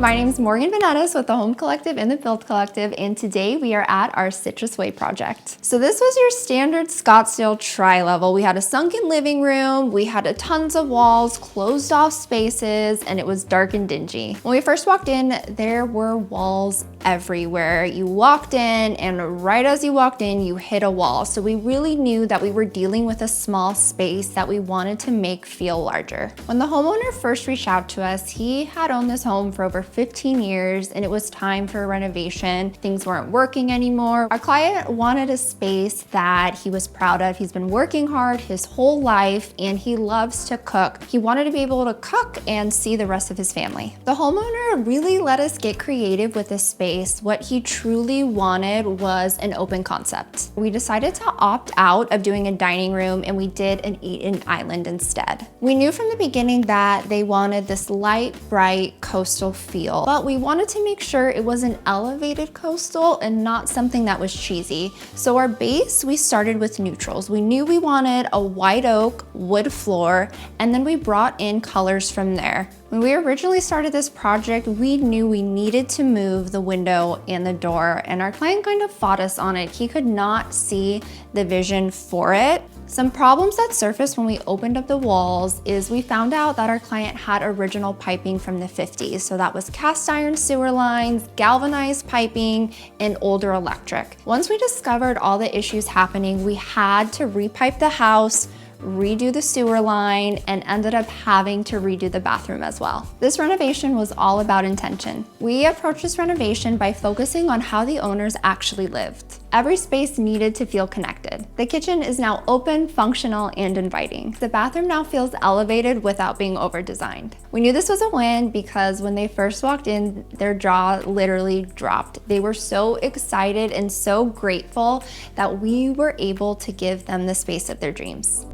My name is Morgan Vanetis with the Home Collective and the Build Collective, and today we are at our Citrus Way project. So this was your standard Scottsdale tri-level. We had a sunken living room, we had tons of walls, closed off spaces, and it was dark and dingy. When we first walked in, there were walls everywhere. You walked in, and right as you walked in, you hit a wall. So we really knew that we were dealing with a small space that we wanted to make feel larger. When the homeowner first reached out to us, he had owned this home for over 15 years and it was time for a renovation. Things weren't working anymore. Our client wanted a space that he was proud of. He's been working hard his whole life and he loves to cook. He wanted to be able to cook and see the rest of his family. The homeowner really let us get creative with this space. What he truly wanted was an open concept. We decided to opt out of doing a dining room and we did an eat-in island instead. We knew from the beginning that they wanted this light, bright, coastal feel, but we wanted to make sure it was an elevated coastal and not something that was cheesy. So our base, we started with neutrals. We knew we wanted a white oak wood floor, and then we brought in colors from there. When we originally started this project, we knew we needed to move the window and the door, and our client kind of fought us on it. He could not see the vision for it. Some problems that surfaced when we opened up the walls is we found out that our client had original piping from the 50s. So that was cast iron sewer lines, galvanized piping, and older electric. Once we discovered all the issues happening, we had to repipe the house, redo the sewer line, and ended up having to redo the bathroom as well. This renovation was all about intention. We approached this renovation by focusing on how the owners actually lived. Every space needed to feel connected. The kitchen is now open, functional, and inviting. The bathroom now feels elevated without being over-designed. We knew this was a win because when they first walked in, their jaw literally dropped. They were so excited and so grateful that we were able to give them the space of their dreams.